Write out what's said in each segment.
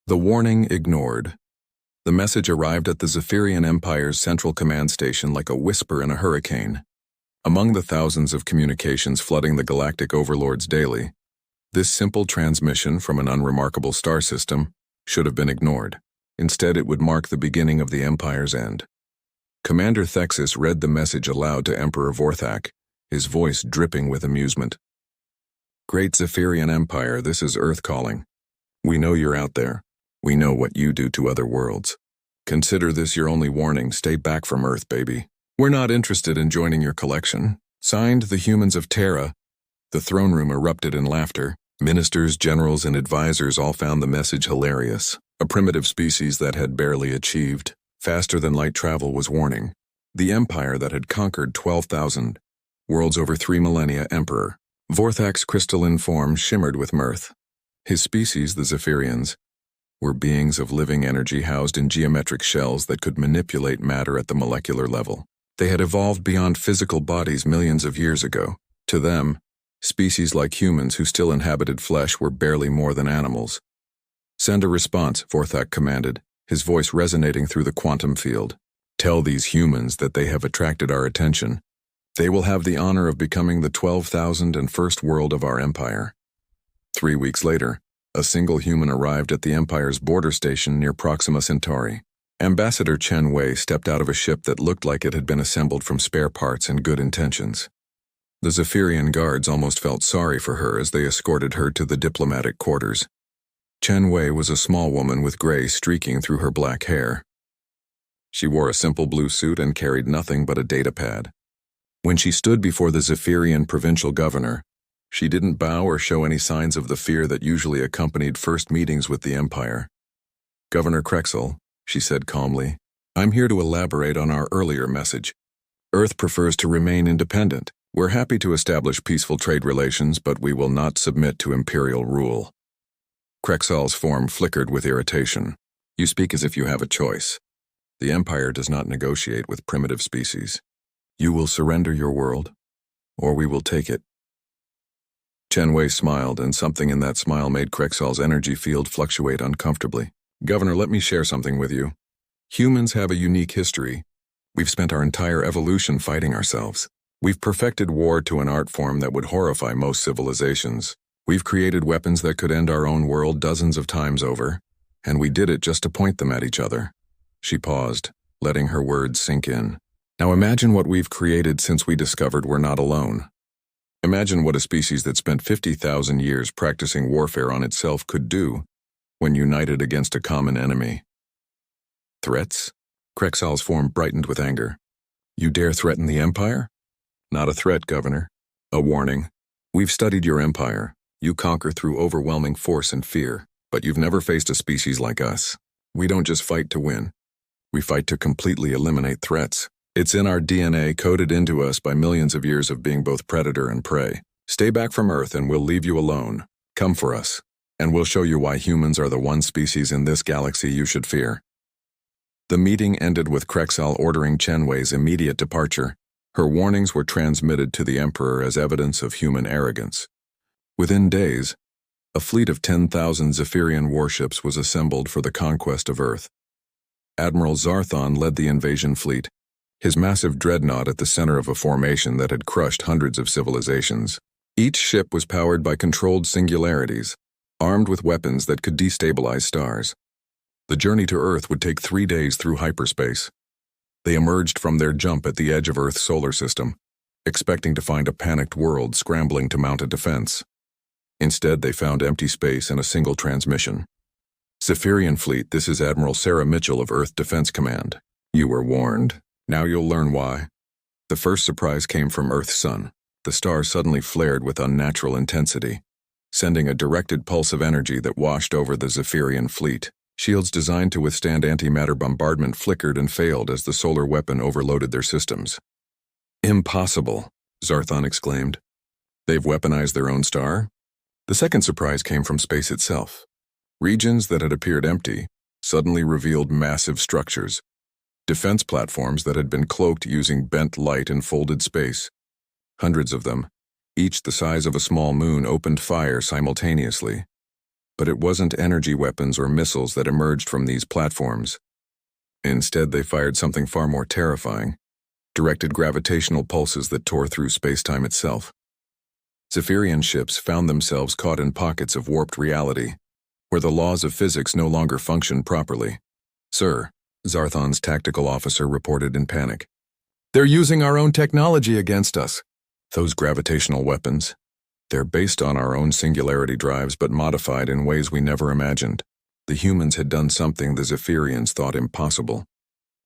The warning ignored. The message arrived at the Zephyrian Empire's central command station like a whisper in a hurricane. Among the thousands of communications flooding the galactic overlords daily, this simple transmission from an unremarkable star system should have been ignored. Instead, it would mark the beginning of the Empire's end. Commander Thexus read the message aloud to Emperor Vorthak, his voice dripping with amusement. "Great Zephyrian Empire, this is Earth calling. We know you're out there. We know what you do to other worlds. Consider this your only warning. Stay back from Earth, baby. We're not interested in joining your collection. Signed, the humans of Terra." The throne room erupted in laughter. Ministers, generals, and advisors all found the message hilarious. A primitive species that had barely achieved faster-than-light travel was warning. The empire that had conquered 12,000 worlds over 3 millennia emperor. Vorthak's crystalline form shimmered with mirth. His species, the Zephyrians, were beings of living energy housed in geometric shells that could manipulate matter at the molecular level. They had evolved beyond physical bodies millions of years ago. To them, species like humans who still inhabited flesh were barely more than animals. "Send a response," Vorthak commanded, his voice resonating through the quantum field. "Tell these humans that they have attracted our attention. They will have the honor of becoming the 12,001st world of our empire." 3 weeks later, a single human arrived at the Empire's border station near Proxima Centauri. Ambassador Chen Wei stepped out of a ship that looked like it had been assembled from spare parts and good intentions. The Zephyrian guards almost felt sorry for her as they escorted her to the diplomatic quarters. Chen Wei was a small woman with gray streaking through her black hair. She wore a simple blue suit and carried nothing but a data pad. When she stood before the Zephyrian provincial governor, she didn't bow or show any signs of the fear that usually accompanied first meetings with the Empire. "Governor Krexel," she said calmly, "I'm here to elaborate on our earlier message. Earth prefers to remain independent. We're happy to establish peaceful trade relations, but we will not submit to imperial rule." Krexel's form flickered with irritation. "You speak as if you have a choice. The Empire does not negotiate with primitive species. You will surrender your world, or we will take it." Chen Wei smiled, and something in that smile made Krexel's energy field fluctuate uncomfortably. "Governor, let me share something with you. Humans have a unique history. We've spent our entire evolution fighting ourselves. We've perfected war to an art form that would horrify most civilizations. We've created weapons that could end our own world dozens of times over, and we did it just to point them at each other." She paused, letting her words sink in. "Now imagine what we've created since we discovered we're not alone. Imagine what a species that spent 50,000 years practicing warfare on itself could do when united against a common enemy." "Threats?" Krexal's form brightened with anger. "You dare threaten the Empire?" "Not a threat, Governor. A warning. We've studied your empire. You conquer through overwhelming force and fear, but you've never faced a species like us. We don't just fight to win. We fight to completely eliminate threats. It's in our DNA, coded into us by millions of years of being both predator and prey. Stay back from Earth and we'll leave you alone. Come for us, and we'll show you why humans are the one species in this galaxy you should fear." The meeting ended with Krexal ordering Chen Wei's immediate departure. Her warnings were transmitted to the Emperor as evidence of human arrogance. Within days, a fleet of 10,000 Zephyrian warships was assembled for the conquest of Earth. Admiral Zarthon led the invasion fleet, his massive dreadnought at the center of a formation that had crushed hundreds of civilizations. Each ship was powered by controlled singularities, armed with weapons that could destabilize stars. The journey to Earth would take 3 days through hyperspace. They emerged from their jump at the edge of Earth's solar system, expecting to find a panicked world scrambling to mount a defense. Instead, they found empty space and a single transmission. "Zephyrian Fleet, this is Admiral Sarah Mitchell of Earth Defense Command. You were warned. Now you'll learn why." The first surprise came from Earth's sun. The star suddenly flared with unnatural intensity, sending a directed pulse of energy that washed over the Zephyrian fleet. Shields designed to withstand antimatter bombardment flickered and failed as the solar weapon overloaded their systems. "Impossible," Zarthon exclaimed. "They've weaponized their own star?" The second surprise came from space itself. Regions that had appeared empty suddenly revealed massive structures, defense platforms that had been cloaked using bent light and folded space. Hundreds of them, each the size of a small moon, opened fire simultaneously. But it wasn't energy weapons or missiles that emerged from these platforms. Instead, they fired something far more terrifying, directed gravitational pulses that tore through space-time itself. Zephyrian ships found themselves caught in pockets of warped reality, where the laws of physics no longer functioned properly. "Sir," Zarthon's tactical officer reported in panic. "They're using our own technology against us." "Those gravitational weapons? They're based on our own singularity drives but modified in ways we never imagined." The humans had done something the Zephyrians thought impossible.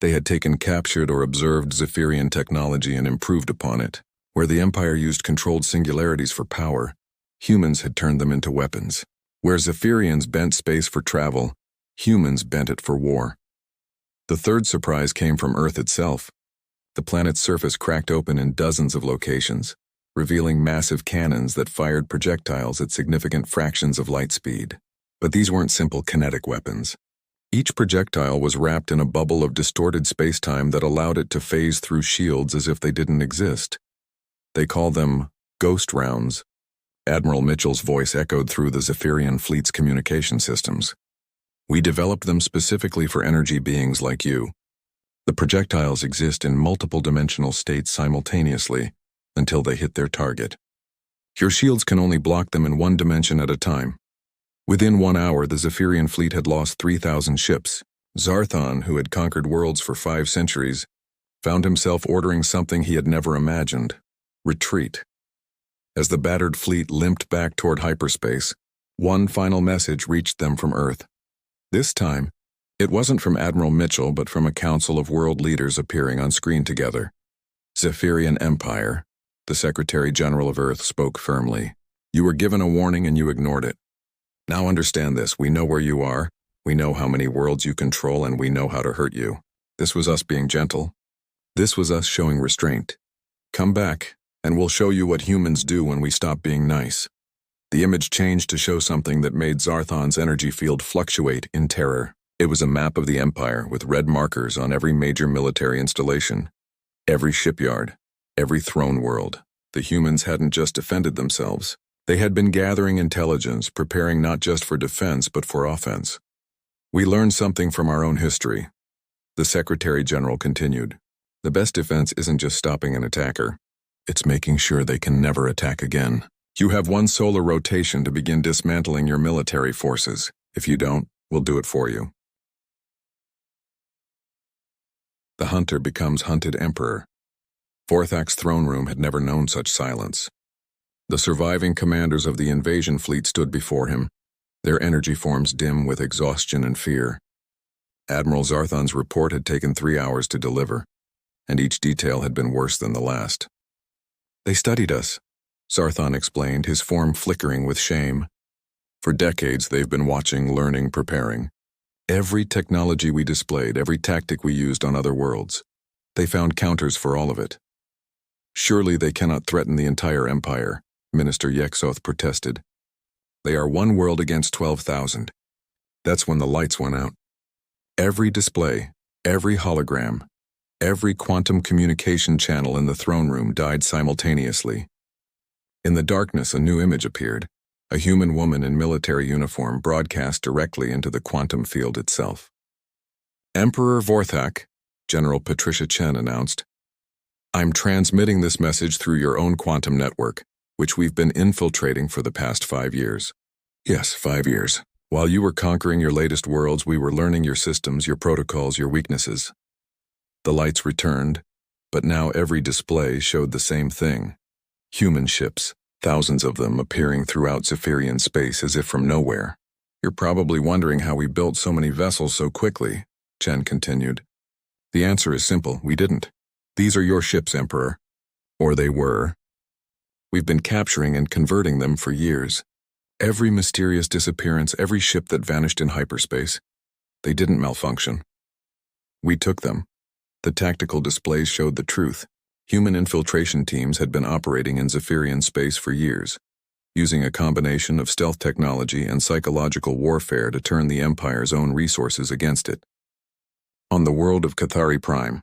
They had taken captured or observed Zephyrian technology and improved upon it. Where the Empire used controlled singularities for power, humans had turned them into weapons. Where Zephyrians bent space for travel, humans bent it for war. The third surprise came from Earth itself. The planet's surface cracked open in dozens of locations, revealing massive cannons that fired projectiles at significant fractions of light speed. But these weren't simple kinetic weapons. Each projectile was wrapped in a bubble of distorted space-time that allowed it to phase through shields as if they didn't exist. They call them ghost rounds. Admiral Mitchell's voice echoed through the Zephyrian fleet's communication systems. "We developed them specifically for energy beings like you. The projectiles exist in multiple dimensional states simultaneously until they hit their target. Your shields can only block them in one dimension at a time." Within 1 hour, the Zephyrian fleet had lost 3,000 ships. Zarthon, who had conquered worlds for 5 centuries, found himself ordering something he had never imagined: retreat. As the battered fleet limped back toward hyperspace, one final message reached them from Earth. This time, it wasn't from Admiral Mitchell but from a council of world leaders appearing on screen together. "Zephyrian Empire," the Secretary General of Earth spoke firmly. "You were given a warning and you ignored it. Now understand this: we know where you are, we know how many worlds you control, and we know how to hurt you. This was us being gentle. This was us showing restraint. Come back, and we'll show you what humans do when we stop being nice." The image changed to show something that made Zarthon's energy field fluctuate in terror. It was a map of the Empire with red markers on every major military installation, every shipyard, every throne world. The humans hadn't just defended themselves. They had been gathering intelligence, preparing not just for defense but for offense. "We learned something from our own history," the Secretary General continued. "The best defense isn't just stopping an attacker. It's making sure they can never attack again. You have 1 solar rotation to begin dismantling your military forces. If you don't, we'll do it for you." The hunter becomes hunted emperor. Vorthak's throne room had never known such silence. The surviving commanders of the invasion fleet stood before him, their energy forms dim with exhaustion and fear. Admiral Zarthon's report had taken 3 hours to deliver, and each detail had been worse than the last. "They studied us," Zarthon explained, his form flickering with shame. "For decades they've been watching, learning, preparing. Every technology we displayed, every tactic we used on other worlds. They found counters for all of it." "Surely they cannot threaten the entire empire," Minister Yeksoth protested. "They are 1 world against 12,000. That's when the lights went out. Every display, every hologram, every quantum communication channel in the throne room died simultaneously. In the darkness, a new image appeared, a human woman in military uniform broadcast directly into the quantum field itself. "Emperor Vorthak," General Patricia Chen announced, "I'm transmitting this message through your own quantum network, which we've been infiltrating for the past 5 years. Yes, 5 years. While you were conquering your latest worlds, we were learning your systems, your protocols, your weaknesses." The lights returned, but now every display showed the same thing. Human ships, thousands of them appearing throughout Zephyrian space as if from nowhere. "You're probably wondering how we built so many vessels so quickly," Chen continued. "The answer is simple: we didn't. These are your ships, Emperor. Or they were. We've been capturing and converting them for years. Every mysterious disappearance, every ship that vanished in hyperspace, they didn't malfunction. We took them." The tactical displays showed the truth. Human infiltration teams had been operating in Zephyrian space for years, using a combination of stealth technology and psychological warfare to turn the Empire's own resources against it. On the world of Cathari Prime,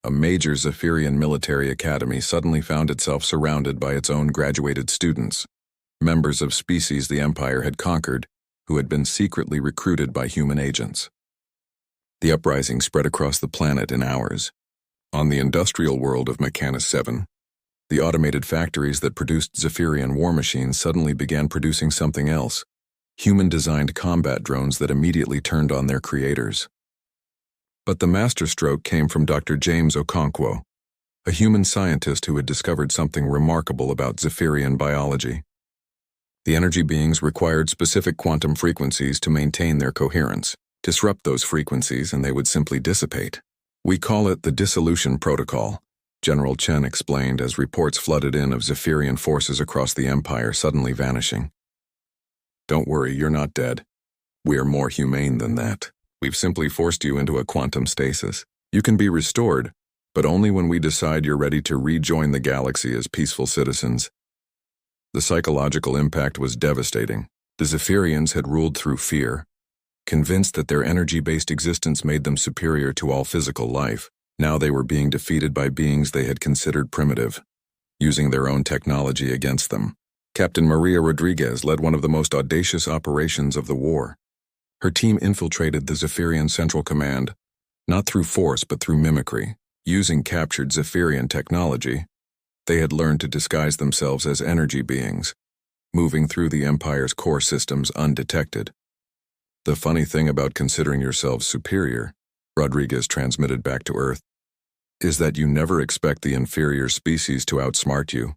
a major Zephyrian military academy suddenly found itself surrounded by its own graduated students, members of species the Empire had conquered, who had been secretly recruited by human agents. The uprising spread across the planet in hours. On the industrial world of Mechanis 7, the automated factories that produced Zephyrian war machines suddenly began producing something else, human-designed combat drones that immediately turned on their creators. But the masterstroke came from Dr. James Okonkwo, a human scientist who had discovered something remarkable about Zephyrian biology. The energy beings required specific quantum frequencies to maintain their coherence. Disrupt those frequencies and they would simply dissipate. We call it the dissolution protocol, General Chen explained as reports flooded in of Zephyrian forces across the Empire suddenly vanishing. Don't worry, you're not dead. We are more humane than that. We've simply forced you into a quantum stasis. You can be restored, but only when we decide you're ready to rejoin the galaxy as peaceful citizens. The psychological impact was devastating. The Zephyrians had ruled through fear, convinced that their energy-based existence made them superior to all physical life. Now they were being defeated by beings they had considered primitive, using their own technology against them. Captain Maria Rodriguez led one of the most audacious operations of the war. Her team infiltrated the Zephyrian Central Command, not through force but through mimicry. Using captured Zephyrian technology, they had learned to disguise themselves as energy beings, moving through the Empire's core systems undetected. The funny thing about considering yourselves superior, Rodriguez transmitted back to Earth, is that you never expect the inferior species to outsmart you.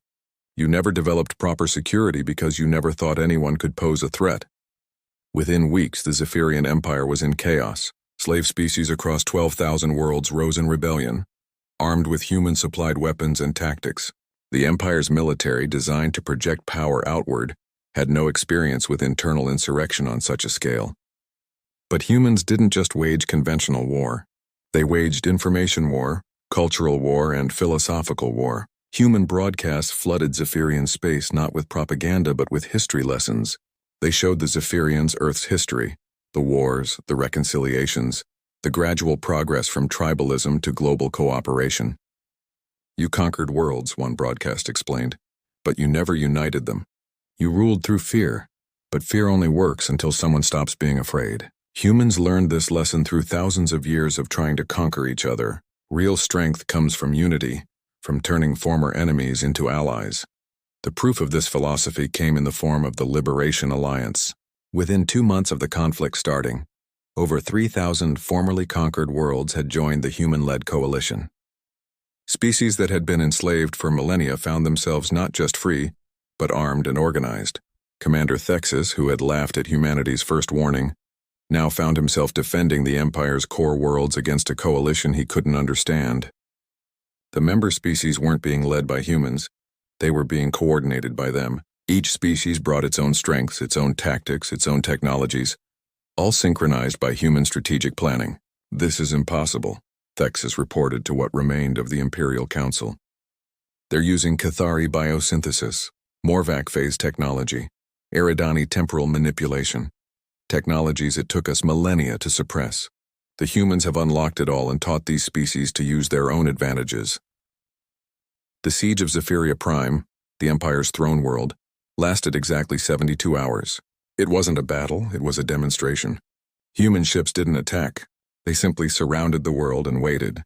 You never developed proper security because you never thought anyone could pose a threat. Within weeks, the Zephyrian Empire was in chaos. Slave species across 12,000 worlds rose in rebellion, armed with human-supplied weapons and tactics. The Empire's military, designed to project power outward, had no experience with internal insurrection on such a scale. But humans didn't just wage conventional war. They waged information war, cultural war, and philosophical war. Human broadcasts flooded Zephyrian space not with propaganda but with history lessons. They showed the Zephyrians Earth's history, the wars, the reconciliations, the gradual progress from tribalism to global cooperation. You conquered worlds, one broadcast explained, but you never united them. You ruled through fear, but fear only works until someone stops being afraid. Humans learned this lesson through thousands of years of trying to conquer each other. Real strength comes from unity, from turning former enemies into allies. The proof of this philosophy came in the form of the Liberation Alliance. Within 2 months of the conflict starting, over 3,000 formerly conquered worlds had joined the human-led coalition. Species that had been enslaved for millennia found themselves not just free, but armed and organized. Commander Thexus, who had laughed at humanity's first warning, now found himself defending the Empire's core worlds against a coalition he couldn't understand. The member species weren't being led by humans, they were being coordinated by them. Each species brought its own strengths, its own tactics, its own technologies, all synchronized by human strategic planning. This is impossible, Thexus reported to what remained of the Imperial Council. They're using Cathari biosynthesis, Morvac phase technology, Eridani temporal manipulation, technologies it took us millennia to suppress. The humans have unlocked it all and taught these species to use their own advantages. The siege of Zephyria Prime, the Empire's throne world, lasted exactly 72 hours. It wasn't a battle, it was a demonstration. Human ships didn't attack. They simply surrounded the world and waited.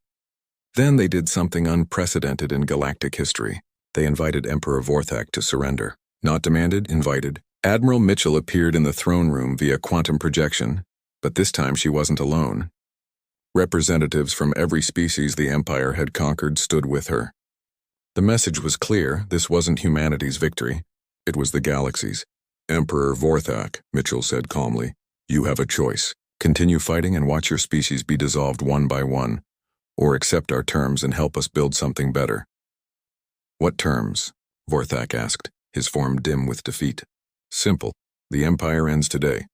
Then they did something unprecedented in galactic history. They invited Emperor Vorthak to surrender. Not demanded, invited. Admiral Mitchell appeared in the throne room via quantum projection, but this time she wasn't alone. Representatives from every species the Empire had conquered stood with her. The message was clear, this wasn't humanity's victory, it was the galaxy's. Emperor Vorthak, Mitchell said calmly, you have a choice. Continue fighting and watch your species be dissolved one by one, or accept our terms and help us build something better. What terms? Vorthak asked, his form dim with defeat. Simple. The Empire ends today.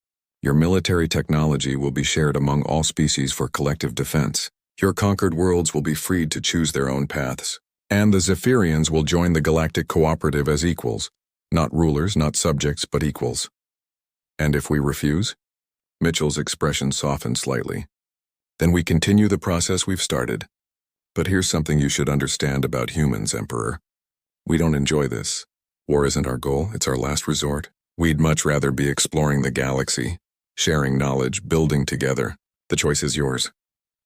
Your military technology will be shared among all species for collective defense. Your conquered worlds will be freed to choose their own paths. And the Zephyrians will join the Galactic Cooperative as equals. Not rulers, not subjects, but equals. And if we refuse? Mitchell's expression softened slightly. Then we continue the process we've started. But here's something you should understand about humans, Emperor. We don't enjoy this. War isn't our goal, it's our last resort. We'd much rather be exploring the galaxy, sharing knowledge, building together. The choice is yours.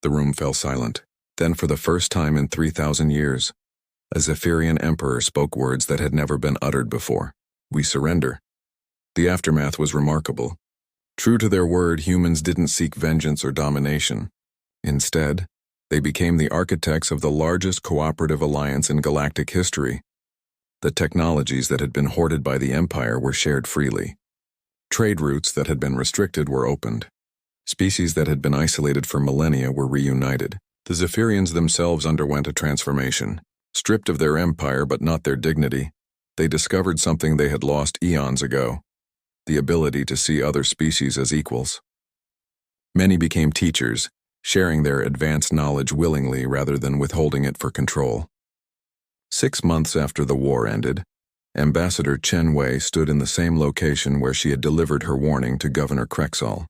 The room fell silent. Then, for the first time in 3,000 years, a Zephyrian emperor spoke words that had never been uttered before. We surrender. The aftermath was remarkable. True to their word, humans didn't seek vengeance or domination. Instead, they became the architects of the largest cooperative alliance in galactic history. The technologies that had been hoarded by the Empire were shared freely. Trade routes that had been restricted were opened. Species that had been isolated for millennia were reunited. The Zephyrians themselves underwent a transformation. Stripped of their empire but not their dignity, they discovered something they had lost eons ago: the ability to see other species as equals. Many became teachers, sharing their advanced knowledge willingly rather than withholding it for control. 6 months after the war ended, Ambassador Chen Wei stood in the same location where she had delivered her warning to Governor Krexal.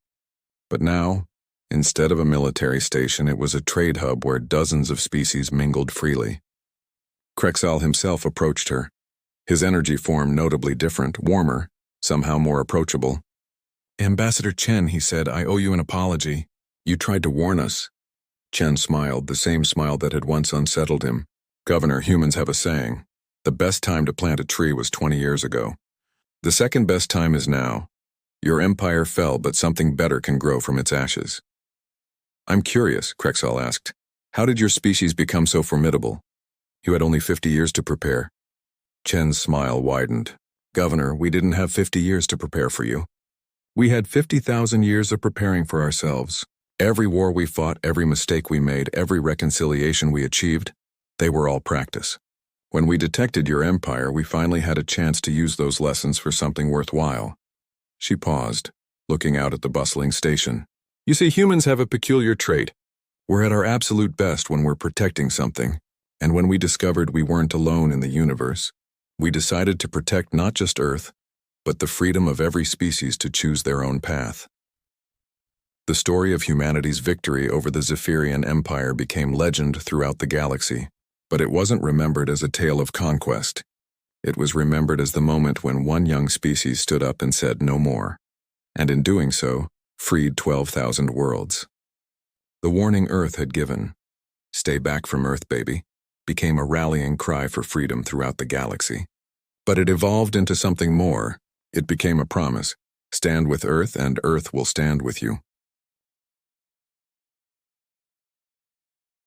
But now, instead of a military station, it was a trade hub where dozens of species mingled freely. Krexal himself approached her, his energy form notably different, warmer, somehow more approachable. "Ambassador Chen," he said, "I owe you an apology. You tried to warn us." Chen smiled, the same smile that had once unsettled him. "Governor, humans have a saying. The best time to plant a tree was 20 years ago. The second best time is now. Your empire fell, but something better can grow from its ashes." "I'm curious," Krexal asked. "How did your species become so formidable? You had only 50 years to prepare." Chen's smile widened. "Governor, we didn't have 50 years to prepare for you. We had 50,000 years of preparing for ourselves. Every war we fought, every mistake we made, every reconciliation we achieved, they were all practice. When we detected your empire, we finally had a chance to use those lessons for something worthwhile." She paused, looking out at the bustling station. "You see, humans have a peculiar trait. We're at our absolute best when we're protecting something. And when we discovered we weren't alone in the universe, we decided to protect not just Earth, but the freedom of every species to choose their own path." The story of humanity's victory over the Zephyrian Empire became legend throughout the galaxy, but it wasn't remembered as a tale of conquest. It was remembered as the moment when one young species stood up and said no more, and in doing so, freed 12,000 worlds. The warning Earth had given, "Stay back from Earth, baby," became a rallying cry for freedom throughout the galaxy. But it evolved into something more. It became a promise: stand with Earth and Earth will stand with you.